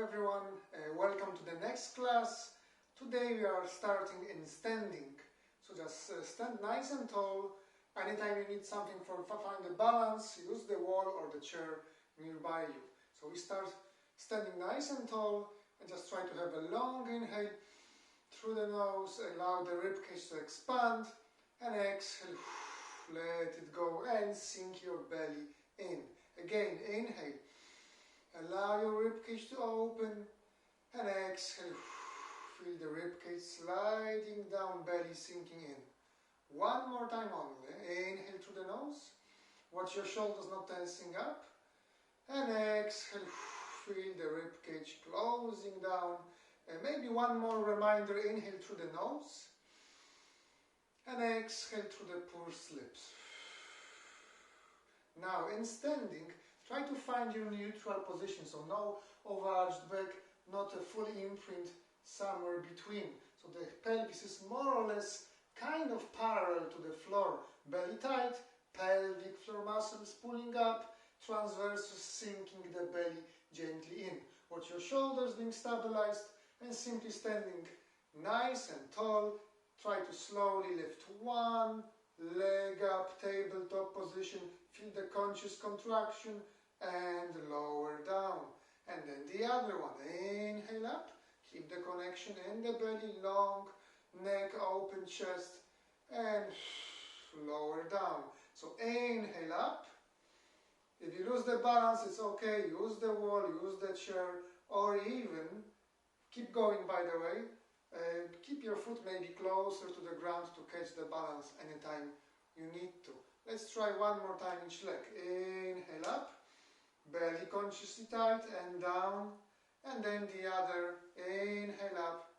everyone, welcome to the next class. Today we are starting in standing. So just stand nice and tall. Anytime you need something for find the balance, use the wall or the chair nearby you. So we start standing nice and tall and just try to have a long inhale through the nose, allow the ribcage to expand, and exhale, let it go and sink your belly in. Again, inhale. Allow your ribcage to open and exhale. Feel the ribcage sliding down, belly sinking in. One more time only. Inhale through the nose. Watch your shoulders not tensing up. And exhale. Feel the ribcage closing down. And maybe one more reminder. Inhale through the nose. And exhale through the pursed lips. Now, in standing, try to find your neutral position, so no overarched back, not a full imprint, somewhere between. So the pelvis is more or less kind of parallel to the floor. Belly tight, pelvic floor muscles pulling up, transverse sinking the belly gently in. Watch your shoulders being stabilized and simply standing nice and tall. Try to slowly lift one leg up, tabletop position. Feel the conscious contraction and lower down. And then the other one. Inhale up. Keep the connection in the belly, long neck, open chest, and lower down. So inhale up. If you lose the balance, it's okay. Use the wall, use the chair, or even keep going, by the way. Keep your foot maybe closer to the ground to catch the balance anytime you need to. Let's try one more time each leg. Inhale up, belly consciously tight and down, and then the other. Inhale up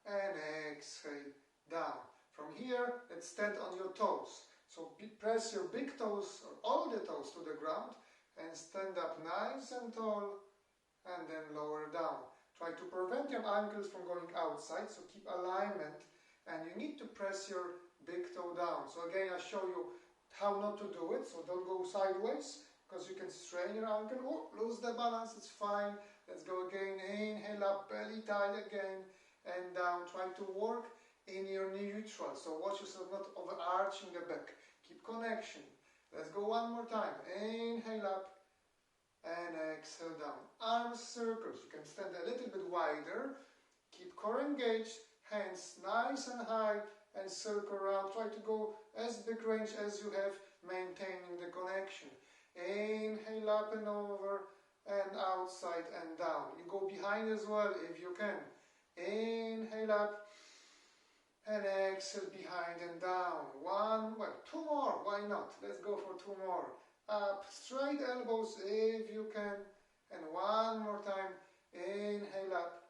and exhale down. From here, let's stand on your toes. So press your big toes or all the toes to the ground and stand up nice and tall and then lower down. Try to prevent your ankles from going outside, so keep alignment, and you need to press your big toe down. So again, I show you how not to do it, so don't go sideways, because you can strain your ankle. Oh, lose the balance, it's fine. Let's go again. Inhale up, belly tight again, and down. Try to work in your neutral, so watch yourself not overarching the back. Keep connection. Let's go one more time. Inhale up and exhale down. Arms circles. You can stand a little bit wider. Keep core engaged. Hands nice and high and circle around. Try to go as big range as you have, maintaining the connection. Inhale up and over and outside and down. You go behind as well if you can. Inhale up and exhale behind and down. Two more. Why not? Let's go for two more. Up, straight elbows if you can, and one more time. Inhale up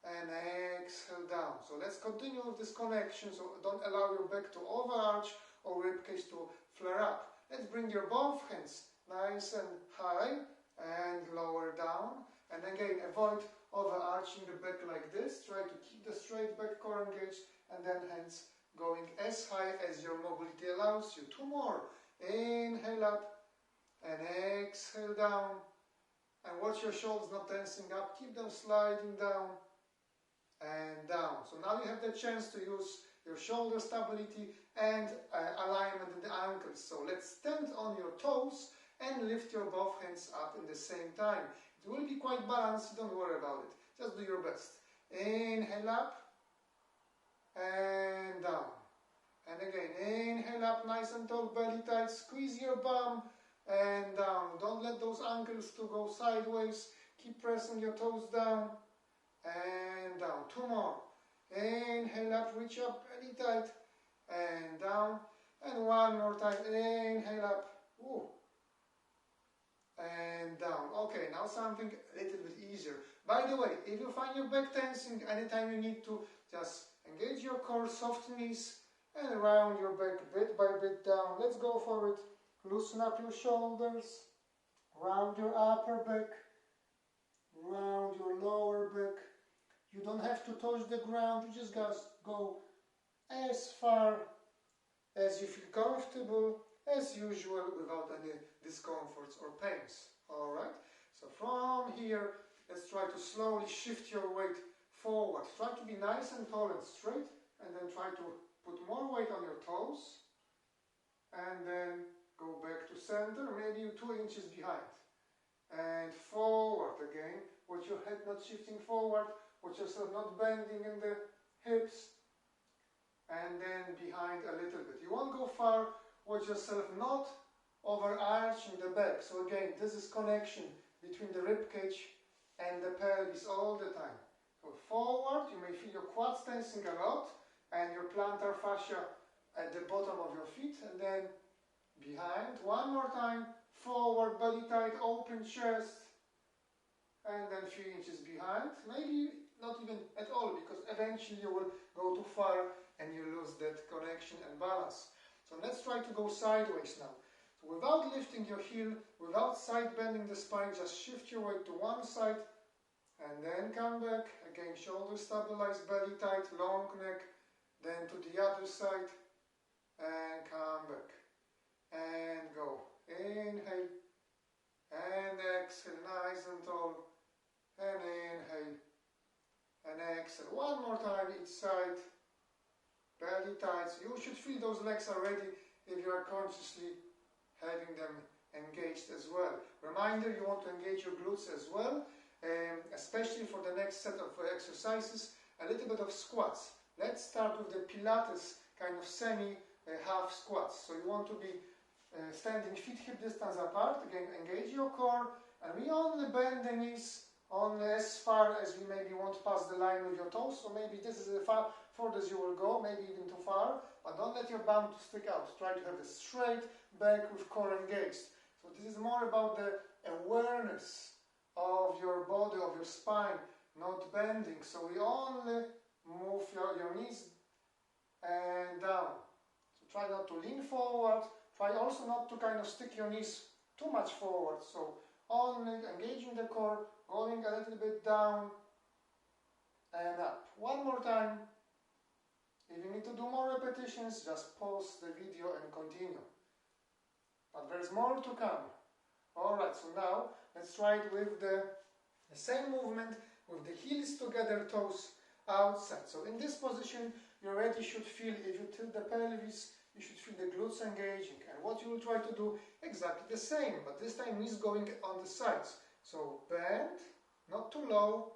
and exhale down. So let's continue with this connection, so don't allow your back to overarch or ribcage to flare up. Let's bring your both hands nice and high and lower down, and again avoid overarching the back like this. Try to keep the straight back, core engaged, and then hands going as high as your mobility allows you. Two more. Inhale up and exhale down, and watch your shoulders not tensing up. Keep them sliding down and down. So now you have the chance to use your shoulder stability and alignment in the ankles. So let's stand on your toes and lift your both hands up in the same time. It will be quite balanced, don't worry about it. Just do your best. Inhale up and down. And again, inhale up nice and tall, belly tight, squeeze your bum and down. Don't let those ankles to go sideways. Keep pressing your toes down and down. Two more. Inhale up, reach up, belly tight and down. And one more time. Inhale up. Ooh. And down. Okay, now something a little bit easier. By the way, if you find your back tensing, anytime you need to, just engage your core, soft knees, and round your back bit by bit down. Let's go for it. Loosen up your shoulders, round your upper back, round your lower back. You don't have to touch the ground, you just go as far as you feel comfortable, as usual, without any discomforts or pains. Alright? So from here, Let's try to slowly shift your weight forward. Try to be nice and tall and straight, and then try to put more weight on your toes, and then go back to center, maybe 2 inches behind. And forward again, with your head not shifting forward, with yourself not bending in the hips, and then behind a little bit. You won't go far with yourself not overarching the back. So again, this is connection between the rib cage and the pelvis all the time. So forward, you may feel your quads tensing a lot and your plantar fascia at the bottom of your feet, and then behind. One more time, forward, belly tight, open chest, and then a few inches behind. Maybe not even at all, because eventually you will go too far and you lose that connection and balance. So let's try to go sideways now. So without lifting your heel, without side bending the spine, just shift your weight to one side and then come back. Again, shoulders stabilized, belly tight, long neck. Then to the other side and come back. And go. Inhale and exhale, nice and tall. And inhale and exhale. One more time each side. Belly tight. So you should feel those legs already if you are consciously having them engaged as well. Reminder, you want to engage your glutes as well, especially for the next set of exercises, a little bit of squats. Let's start with the Pilates kind of semi-half squats. So you want to be standing feet hip distance apart. Again, engage your core, and we only bend the knees only as far as we maybe won't pass the line with your toes. So maybe this is the furthest you will go, maybe even too far, but don't let your bum to stick out. Try to have a straight back with core engaged. So this is more about the awareness of your body, of your spine, not bending. So we only move your knees and down. So try not to lean forward. Try also not to kind of stick your knees too much forward. So only engaging the core, going a little bit down and up. One more time. If you need to do more repetitions, just pause the video and continue. But there's more to come. Alright, so now let's try it with the same movement with the heels together, toes outside. So in this position, you already should feel, if you tilt the pelvis, you should feel the glutes engaging. And what you will try to do, exactly the same, but this time knees going on the sides. So bend, not too low,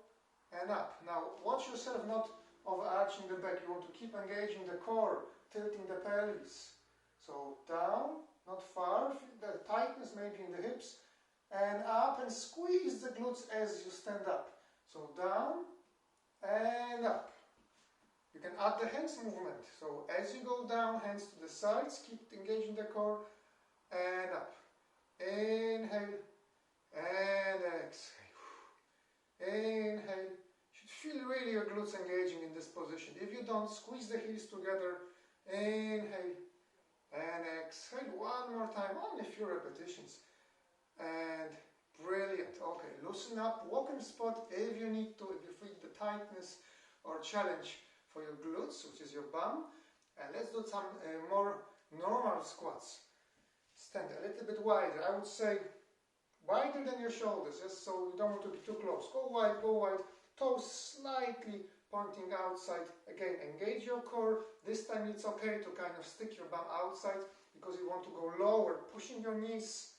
and up. Now watch yourself not overarching the back. You want to keep engaging the core, tilting the pelvis. So down, not far, feel the tightness maybe in the hips, and up, and squeeze the glutes as you stand up. So down and up. You can add the hands movement. So as you go down, hands to the sides, keep engaging the core, and up. Inhale and exhale. Inhale. Feel really your glutes engaging in this position. If you don't, squeeze the heels together. Inhale and exhale. One more time, only a few repetitions. And brilliant. Okay, loosen up, walk in spot if you need to, if you feel the tightness or challenge for your glutes, which is your bum. And let's do some more normal squats. Stand a little bit wider. I would say wider than your shoulders, just so you don't want to be too close. Go wide, go wide. Toes slightly pointing outside. Again, engage your core. This time it's okay to kind of stick your bum outside because you want to go lower, pushing your knees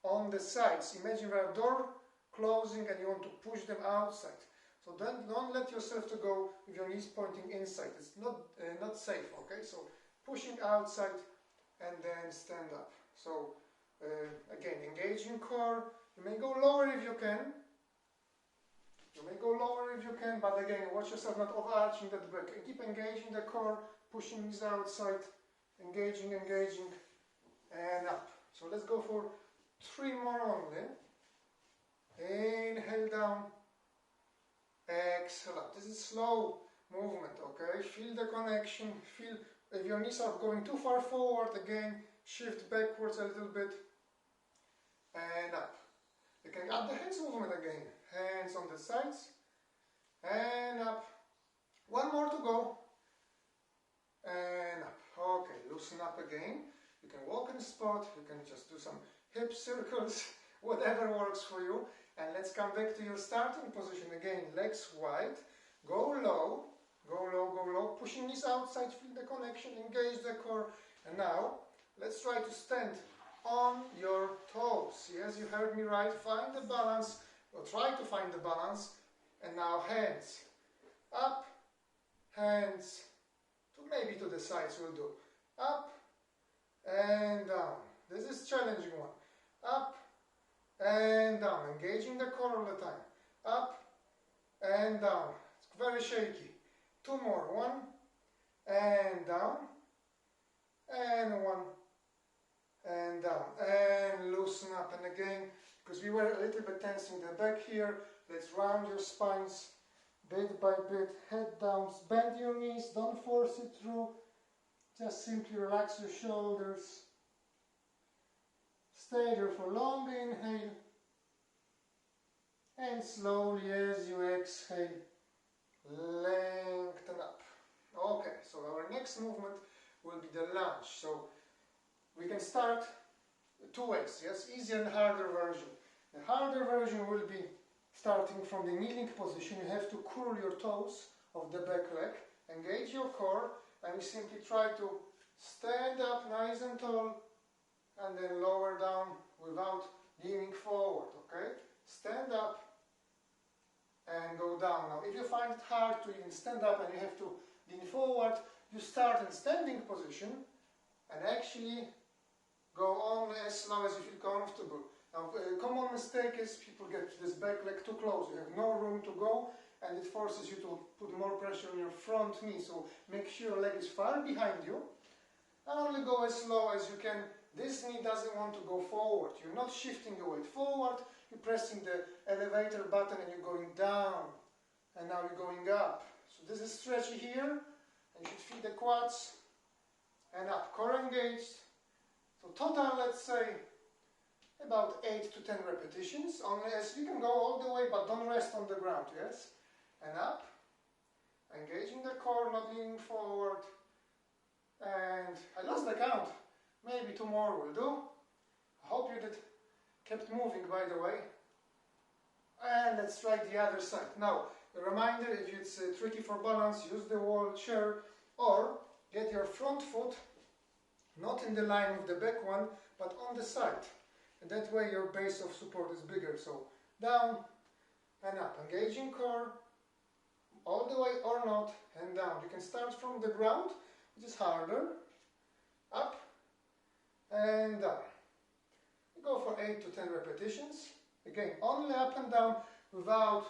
on the sides. Imagine a door closing and you want to push them outside. So don't let yourself to go with your knees pointing inside. It's not safe, okay? So pushing outside and then stand up. So again, engaging core. You may go lower if you can. You may go lower if you can, but again, watch yourself not overarching that back. And keep engaging the core, pushing knees outside, engaging, and up. So let's go for 3 more only. Inhale down, exhale up. This is slow movement, okay? Feel the connection, feel if your knees are going too far forward, again, shift backwards a little bit, and up. You can add the hands movement again. Hands on the sides, and up. One more to go, and up. Okay, loosen up again. You can walk in spot, you can just do some hip circles, whatever works for you. And let's come back to your starting position again. Legs wide, go low, go low, go low, pushing knees outside, feel the connection, engage the core. And now, let's try to stand on your toes. Yes, you heard me right. Find the balance, or try to find the balance. And now hands up, hands to maybe to the sides will do. Up and down. This is challenging one. Up and down. Engaging the core all the time. Up and down. It's very shaky. Two more. One and down. And one and down. And loosen up. And again, because we were a little bit tensing the back here, let's round your spines bit by bit. Head down. Bend your knees. Don't force it through. Just simply relax your shoulders. Stay there for long inhale. And slowly as you exhale, lengthen up. Okay, so our next movement will be the lunge. So we can start two ways, yes? Easier and harder version. The harder version will be starting from the kneeling position. You have to curl your toes of the back leg, engage your core, and we simply try to stand up nice and tall and then lower down without leaning forward, okay? Stand up and go down. Now, if you find it hard to even stand up and you have to lean forward, you start in standing position and actually go on as slow as you feel comfortable. Now, a common mistake is people get this back leg too close. You have no room to go and it forces you to put more pressure on your front knee. So make sure your leg is far behind you. Only go as slow as you can. This knee doesn't want to go forward. You're not shifting your weight forward. You're pressing the elevator button and you're going down. And now you're going up. So this is stretchy here. And you should feel the quads. And up. Core engaged. So total, let's say, about 8 to 10 repetitions. Only as you can go all the way, but don't rest on the ground, yes? And up. Engaging the core, not leaning forward. And I lost the count. Maybe 2 more will do. I hope you kept moving, by the way. And let's try the other side. Now, a reminder, if it's tricky for balance, use the wall chair or get your front foot not in the line with the back one, but on the side. And that way your base of support is bigger. So down and up. Engaging core, all the way or not, and down. You can start from the ground, which is harder. Up and down. You go for 8 to 10 repetitions. Again, only up and down without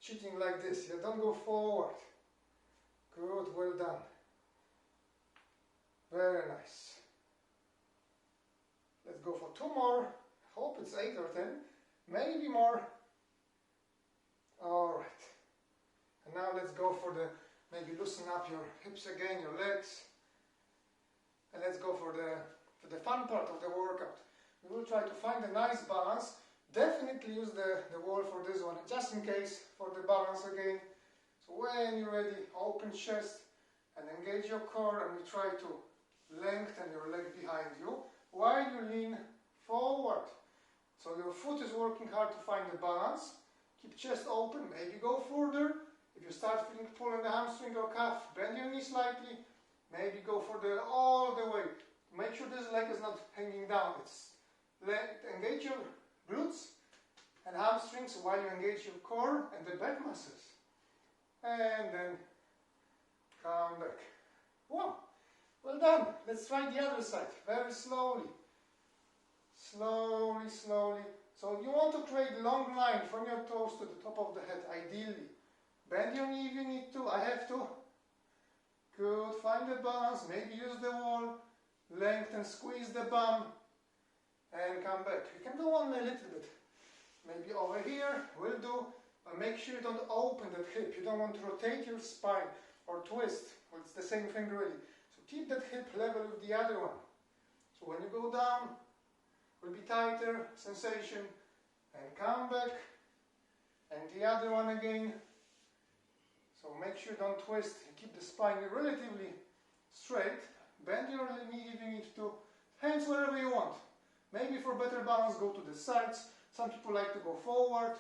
cheating like this. You don't go forward. Good, well done. Very nice. Let's go for 2 more. Hope it's 8 or 10. Maybe more. Alright. And now let's go for the, maybe loosen up your hips again, your legs. And let's go for the fun part of the workout. We will try to find a nice balance. Definitely use the wall for this one, just in case, for the balance again. So when you're ready, open chest and engage your core, and we try to lengthen your leg behind you while you lean forward. So your foot is working hard to find the balance. Keep chest open, maybe go further. If you start feeling pull in the hamstring or calf, bend your knee slightly. Maybe go for the all the way. Make sure this leg is not hanging down. Engage your glutes and hamstrings while you engage your core and the back muscles. And then come back. Wow, well done. Let's try the other side, very slowly. Slowly, slowly. So you want to create a long line from your toes to the top of the head, ideally. Bend your knee if you need to. I have to. Good, find the balance, maybe use the wall. Lengthen, squeeze the bum. And come back. You can go on a little bit. Maybe over here, will do. But make sure you don't open that hip. You don't want to rotate your spine or twist. Well, it's the same thing really. So keep that hip level with the other one. So when you go down, will be tighter sensation. And come back. And the other one again. So make sure you don't twist. Keep the spine relatively straight. Bend your knee if you need to. Hands wherever you want. Maybe for better balance, go to the sides. Some people like to go forward.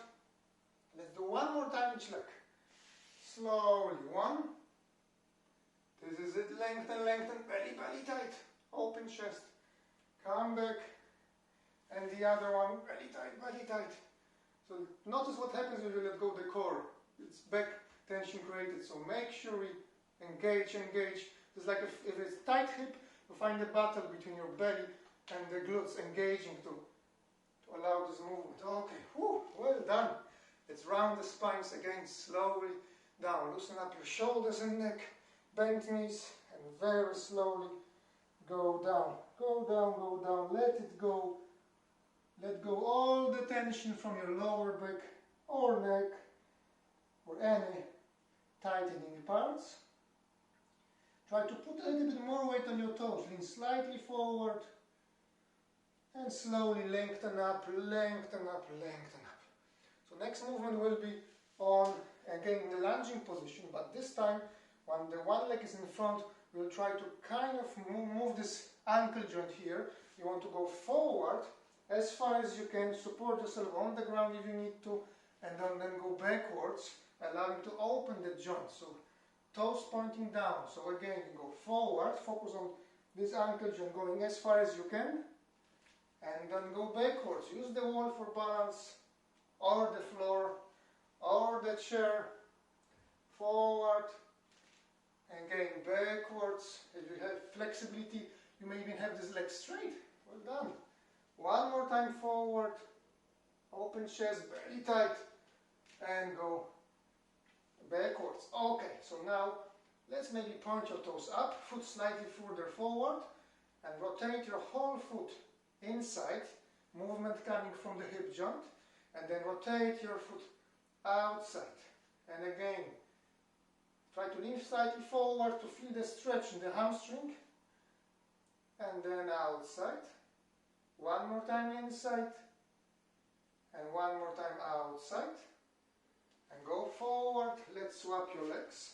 Let's do one more time each leg. Slowly, 1. This is it, lengthen, lengthen, belly, belly tight, open chest. Come back, and the other one, belly tight, belly tight. So notice what happens when you let go the core. It's back tension created, so make sure we engage, engage. It's like if it's tight hip, you find a battle between your belly and the glutes engaging to allow this movement. Okay, whew, well done. Let's round the spines again, slowly down. Loosen up your shoulders and neck, bend knees, and very slowly go down. Go down, go down, let it go. Let go all the tension from your lower back or neck or any tightening parts. Try to put a little bit more weight on your toes. Lean slightly forward and slowly lengthen up, lengthen up, lengthen up. So next movement will be on, again, in the lunging position, but this time when the one leg is in front, we'll try to kind of move this ankle joint here. You want to go forward as far as you can, support yourself on the ground if you need to, and then go backwards, allowing to open the joint. So toes pointing down. So again, you go forward, focus on this ankle joint going as far as you can, and then go backwards. Use the wall for balance, or the floor, or the chair. Forward, again backwards. If you have flexibility, you may even have this leg straight. Well done. One more time forward, open chest, belly tight, and go backwards. Okay, so now let's maybe point your toes up, foot slightly further forward, and rotate your whole foot inside, movement coming from the hip joint, and then rotate your foot outside. And again, try to lean slightly forward to feel the stretch in the hamstring, and then outside. One more time inside, and one more time outside, and go forward. Let's swap your legs.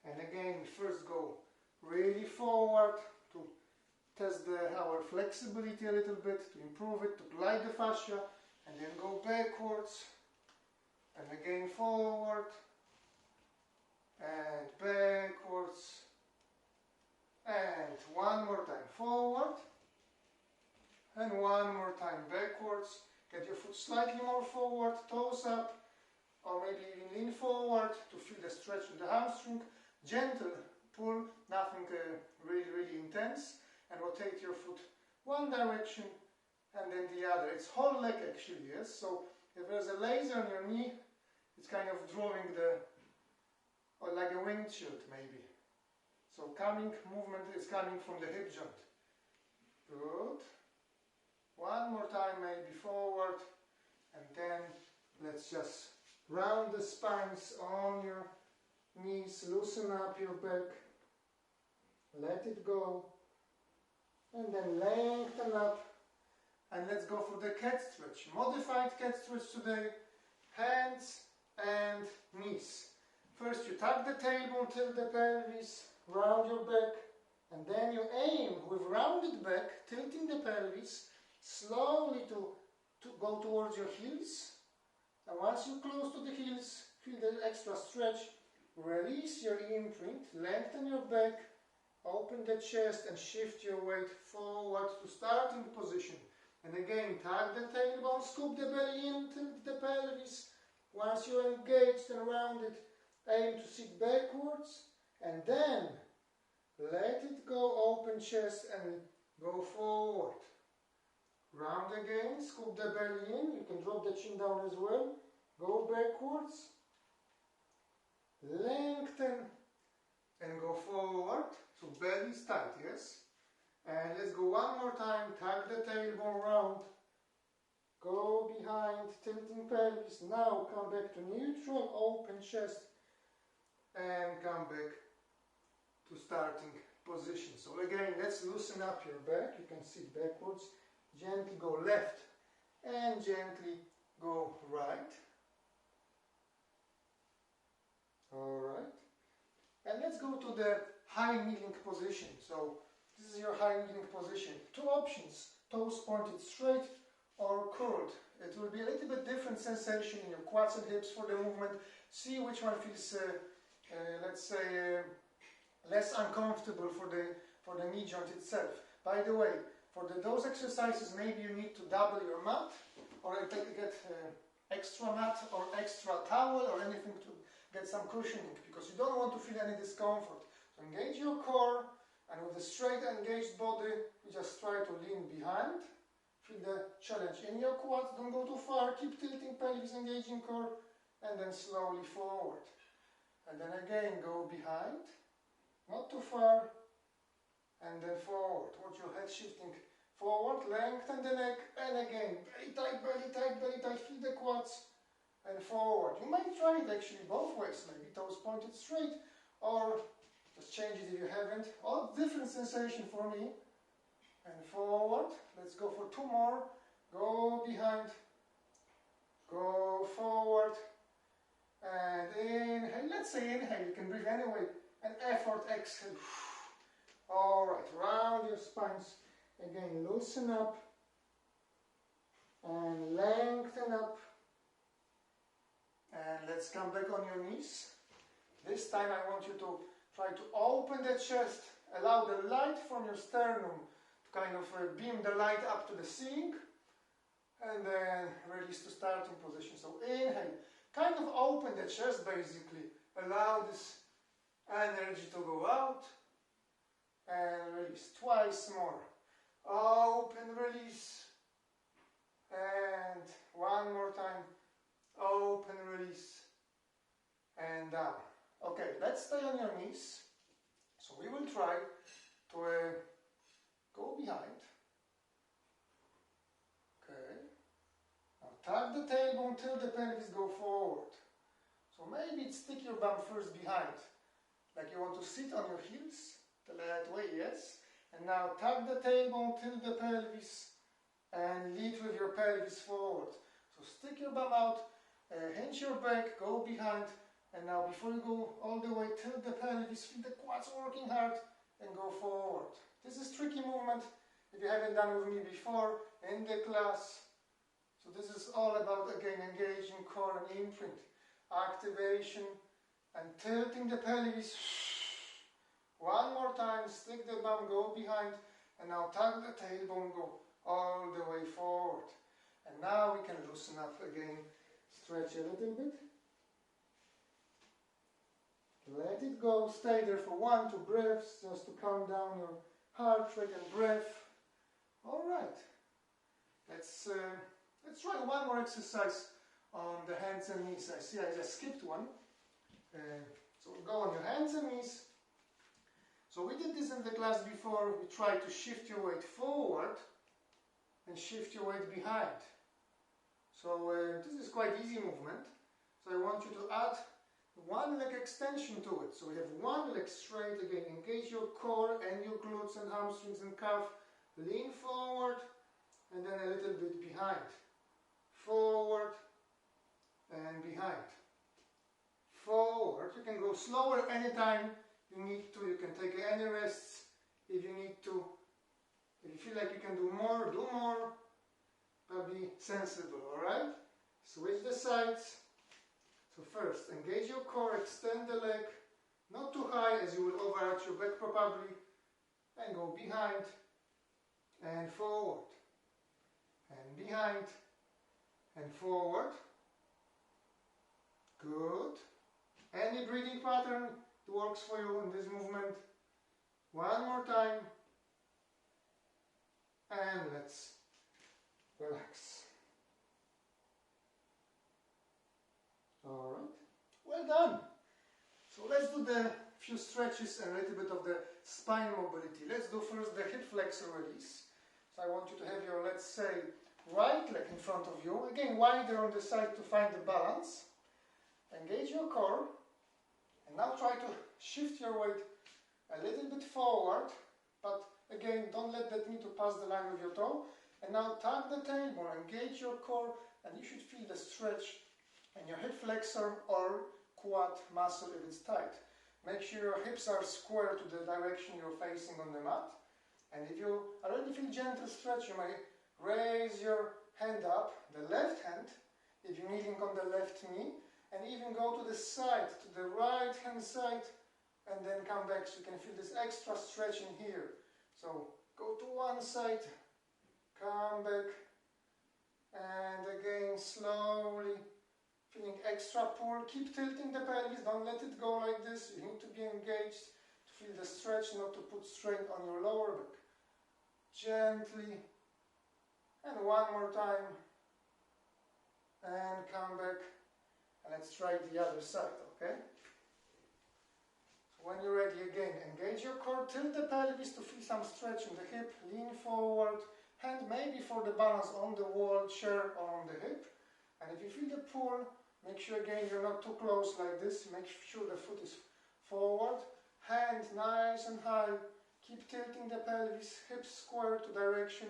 And again, first go really forward to test our flexibility a little bit, to improve it, to glide the fascia, and then go backwards, and again forward, and backwards, and one more time forward, and one more time backwards. Get your foot slightly more forward, toes up, or maybe even lean forward to feel the stretch in the hamstring. Gentle pull, nothing really, really intense, and rotate your foot one direction and then the other. It's whole leg actually, yes? So if there's a laser on your knee, it's kind of drawing or like a windshield maybe. So movement is coming from the hip joint. Good. One more time maybe forward, and then let's just round the spines on your knees, loosen up your back, let it go, and then lengthen up, and let's go for the cat stretch. Modified cat stretch today, hands and knees. First you tuck the tailbone, tilt the pelvis, round your back, and then you aim with rounded back, tilting the pelvis, slowly to go towards your heels. And once you're close to the heels, feel the extra stretch, release your imprint, lengthen your back, open the chest and shift your weight forward to starting position. And again, tuck the tailbone, scoop the belly in, tilt the pelvis. Once you're engaged and rounded, aim to sit backwards, and then let it go, open chest and go forward. Round again, scoop the belly in, you can drop the chin down as well. Go backwards, lengthen and go forward. So belly is tight, yes? And let's go one more time, tuck the tailbone round. Go behind, tilting pelvis. Now come back to neutral, open chest, and come back to starting position. So again, let's loosen up your back. You can sit backwards. Gently go left and gently go right. Alright. And let's go to the high kneeling position. So this is your high kneeling position. Two options. Toes pointed straight or curled. It will be a little bit different sensation in your quads and hips for the movement. See which one feels, let's say, less uncomfortable for the knee joint itself. By the way, for those exercises, maybe you need to double your mat, or get extra mat or extra towel or anything to get some cushioning, because you don't want to feel any discomfort. So engage your core, and with a straight engaged body, you just try to lean behind. Feel the challenge in your quads, don't go too far, keep tilting pelvis, engaging core, and then slowly forward. And then again go behind, not too far, and then forward. Watch your head shifting forward, lengthen the neck, and again, belly tight, feel the quads, and forward. You might try it actually both ways, maybe toes pointed straight, or just change it if you haven't. All different sensation for me. And forward. Let's go for 2 more. Go behind. Go forward. And inhale. Let's say inhale. You can breathe anyway. And effort, exhale. Alright. Round your spines. Again, loosen up. And lengthen up. And let's come back on your knees. This time I want you to try to open the chest. Allow the light from your sternum kind of beam the light up to the ceiling, and then release to starting position. So inhale, kind of open the chest basically, allow this energy to go out, and release. Twice more. Open, release, and 1 more time. Open, release, and down. Okay, let's stay on your knees. So we will try to go behind. Okay. Now tuck the tailbone till the pelvis go forward. So maybe stick your bum first behind, like you want to sit on your heels, that way, yes. And now tuck the tailbone till the pelvis and lead with your pelvis forward. So stick your bum out, hinge your back, go behind, and now before you go all the way till the pelvis, feel the quads working hard and go forward. This is tricky movement if you haven't done with me before in the class. So this is all about, again, engaging core and imprint, activation, and tilting the pelvis. 1 more time, stick the bum, go behind, and now tuck the tailbone, go all the way forward. And now we can loosen up again, stretch a little bit. Let it go, stay there for 1, 2 breaths, just to calm down your heart rate and breath. All right. Let's try 1 more exercise on the hands and knees. I see I just skipped one. So go on your hands and knees. So we did this in the class before. We tried to shift your weight forward and shift your weight behind. So this is quite easy movement. So I want you to add 1 leg extension to it. So we have 1 leg straight, again, engage your core and your glutes and hamstrings and calf. Lean forward and then a little bit behind. Forward and behind. Forward. You can go slower anytime you need to. You can take any rests if you need to. If you feel like you can do more, but be sensible, alright? Switch the sides. So first, engage your core, extend the leg, not too high as you will overarch your back probably, and go behind and forward, and behind and forward. Good. Any breathing pattern that works for you in this movement. 1 more time, and let's relax. Alright, well done. So let's do the few stretches and a little bit of the spine mobility. Let's do first the hip flexor release. So I want you to have your, let's say, right leg in front of you. Again, wider on the side to find the balance. Engage your core. And now try to shift your weight a little bit forward. But again, don't let that knee to pass the line of your toe. And now tuck the tailbone, engage your core, and you should feel the stretch in your hip flexor or quad muscle if it's tight. Make sure your hips are square to the direction you're facing on the mat. And if you already feel gentle stretch, you may raise your hand up, the left hand, if you're kneeling on the left knee, and even go to the side, to the right hand side, and then come back, so you can feel this extra stretch in here. So go to one side, come back, and again slowly, feeling extra pull. Keep tilting the pelvis, don't let it go like this. You need to be engaged to feel the stretch, not to put strain on your lower back. Gently, and one more time, and come back, and let's try the other side, okay? So when you're ready again, engage your core, tilt the pelvis to feel some stretch in the hip, lean forward, hand maybe for the balance on the wall, chair, or on the hip. And if you feel the pull, make sure again you're not too close like this, make sure the foot is forward, hand nice and high, keep tilting the pelvis, hips square to direction,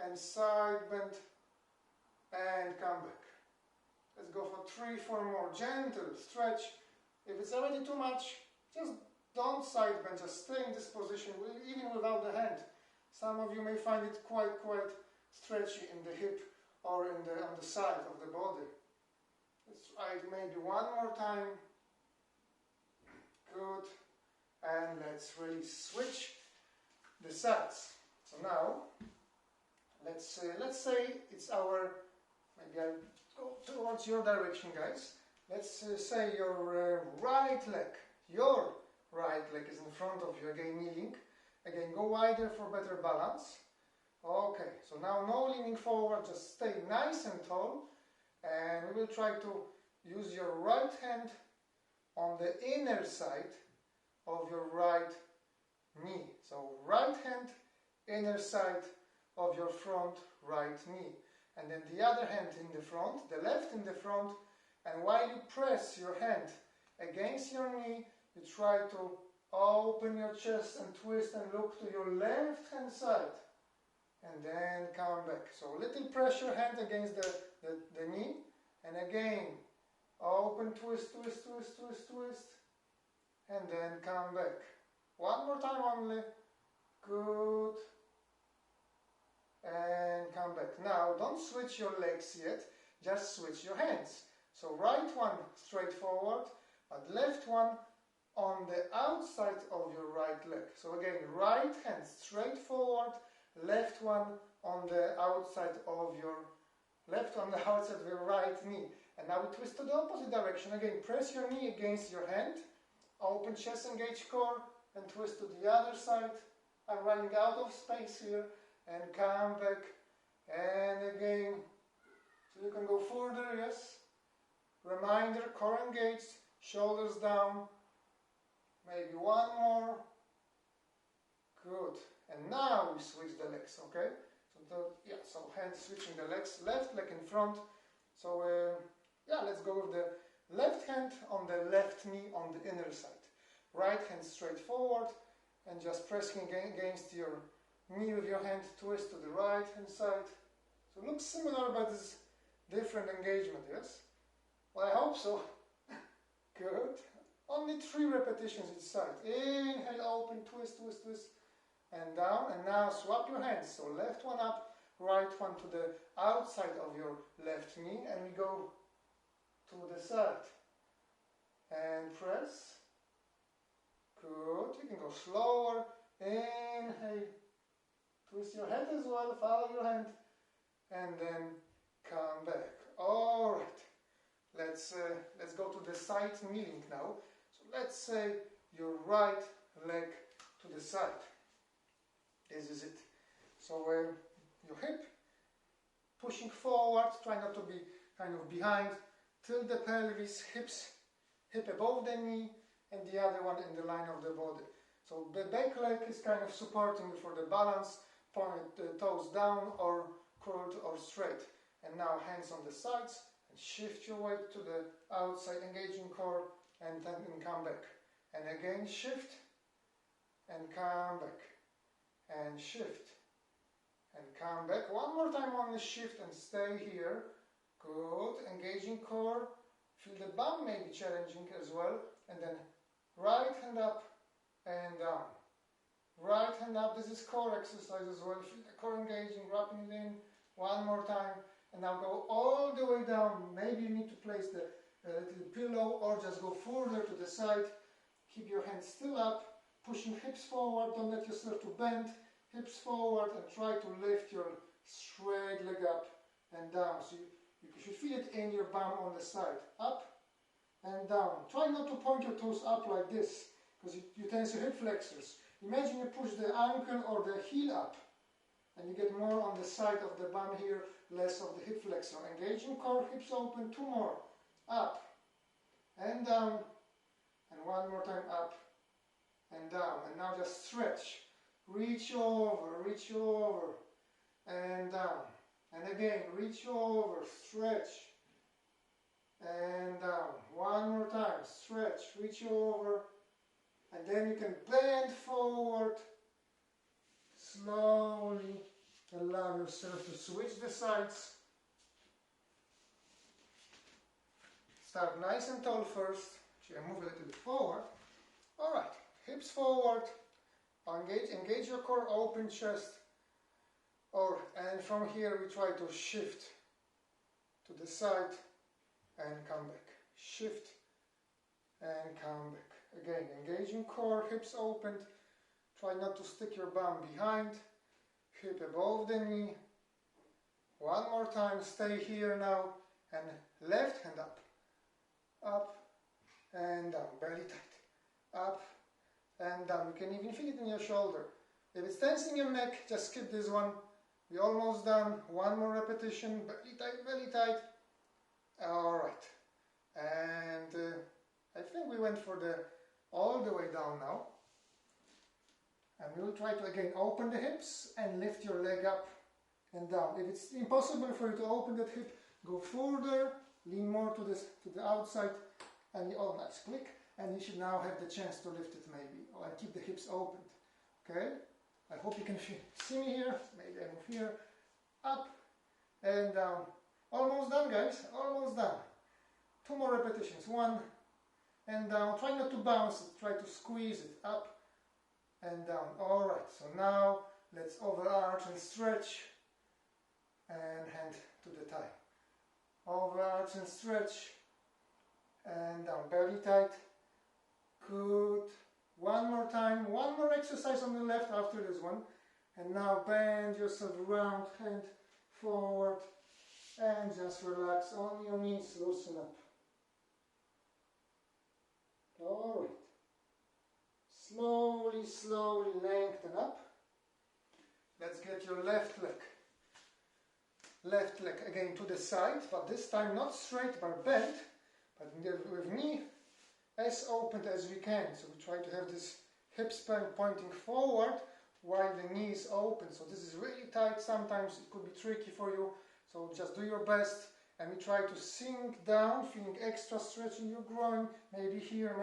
and side bend, and come back. Let's go for 3-4 more. Gentle stretch. If it's already too much, just don't side bend, just stay in this position, even without the hand. Some of you may find it quite stretchy in the hip or on the side of the body. Let's try it maybe one more time. Good. And let's really switch the sides. So now, let's say it's our, maybe I'll go towards your direction, guys. Let's say your right leg is in front of you, again kneeling. Again, go wider for better balance. Okay, so now no leaning forward, just stay nice and tall. And we will try to use your right hand on the inner side of your right knee. So right hand, inner side of your front right knee. And then the other hand in the front, the left in the front. And while you press your hand against your knee, you try to open your chest and twist and look to your left hand side. And then come back. So little pressure, hand against the knee. And again, open, twist, twist, twist, twist, twist. And then come back. One more time only. Good. And come back. Now, don't switch your legs yet. Just switch your hands. So right one straight forward, but left one on the outside of your right leg. So again, right hand straight forward, left one on the outside of your right knee. And now we twist to the opposite direction. Again, press your knee against your hand, open chest, engage core, and twist to the other side. I'm running out of space here, and come back, and again. So you can go further, yes. Reminder, core engaged, shoulders down. Maybe one more. Good. And now we switch the legs, okay? So hand switching the legs, left leg in front. So let's go with the left hand on the left knee on the inner side. Right hand straight forward and just pressing against your knee with your hand, twist to the right hand side. So it looks similar, but it's different engagement, yes? Well, I hope so. Good. Only 3 repetitions each side. Inhale, open, twist, twist, twist, and down. And now swap your hands. So left one up, right one to the outside of your left knee, and we go to the side. And press. Good. You can go slower. Inhale. Twist your head as well. Follow your hand. And then come back. All right. Let's go to the side kneeling now. So let's say your right leg to the side. This is it. So your hip pushing forward, try not to be kind of behind. Tilt the pelvis, hip above the knee, and the other one in the line of the body. So the back leg is kind of supporting you for the balance, point the toes down or curled or straight. And now hands on the sides. Shift your weight to the outside, engaging core, and then come back. And again, shift, and come back. And shift, and come back. One more time on the shift, and stay here. Good. Engaging core. Feel the bum may be challenging as well. And then right hand up and down. Right hand up. This is core exercise as well. Feel the core engaging, wrapping it in. One more time. And now go all the way down. Maybe you need to place the little pillow or just go further to the side. Keep your hands still up, pushing hips forward. Don't let yourself to bend. Hips forward and try to lift your straight leg up and down. So you should feel it in your bum on the side. Up and down. Try not to point your toes up like this, because you tense your hip flexors. Imagine you push the ankle or the heel up, and you get more on the side of the bum here, less of the hip flexor. Engaging core, hips open, 2 more. Up and down, and 1 more time up and down. And now just stretch. Reach over, and down. And again, reach over, stretch, and down. 1 more time, stretch, reach over, and then you can bend forward. Slowly allow yourself to switch the sides. Start nice and tall first. Actually, I move a little bit forward. All right, hips forward. Engage your core, open chest. And from here we try to shift to the side and come back. Shift and come back. Again, engaging core, hips opened. Try not to stick your bum behind. Hip above the knee. 1 more time, stay here now. And left hand up. Up and down, belly tight. Up and down. You can even feel it in your shoulder. If it's tensing your neck, just skip this one. We're almost done. 1 more repetition. Belly tight, belly tight. Alright. And I think we went for the all the way down now. And we will try to again open the hips and lift your leg up and down. If it's impossible for you to open that hip, go further, lean more to the outside, and oh, nice click. And you should now have the chance to lift it maybe, and keep the hips opened. Okay? I hope you can see me here. Maybe I move here, up and down. Almost done, guys. Almost done. 2 more repetitions. 1 and down. Try not to bounce it. Try to squeeze it up and down. All right. So now let's overarch and stretch and hand to the thigh. Overarch and stretch and down. Belly tight. Good. 1 more time. 1 more exercise on the left after this one. And now bend yourself around, hand forward, and just relax on your knees, loosen up. All right. Slowly, slowly lengthen up. Let's get your left leg. Left leg again to the side, but this time not straight but bent, but with knee as opened as we can. So we try to have this hip span pointing forward while the knee is open. So this is really tight. Sometimes it could be tricky for you. So just do your best. And we try to sink down, feeling extra stretch in your groin. Maybe here,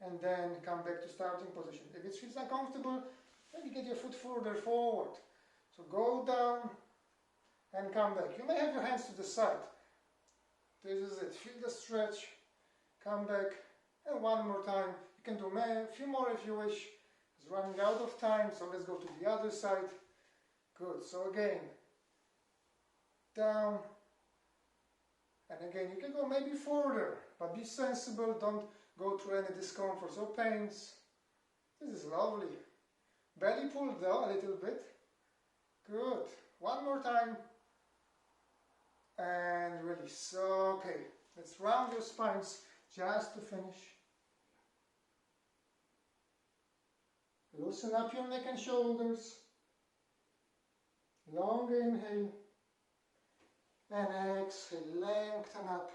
and then come back to starting position. If it feels uncomfortable, maybe get your foot further forward. So go down and come back. You may have your hands to the side. This is it. Feel the stretch. Come back. And 1 more time. You can do a few more if you wish. It's running out of time, so let's go to the other side. Good. So again, down. And again, you can go maybe further, but be sensible. Don't go through any discomforts or pains. This is lovely. Belly pull though, a little bit. Good. 1 more time. And release. Okay. Let's round your spines just to finish. Loosen up your neck and shoulders. Long inhale. And exhale, lengthen up.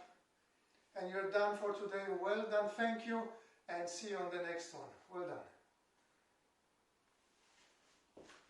And you're done for today. Well done, thank you, and see you on the next one. Well done.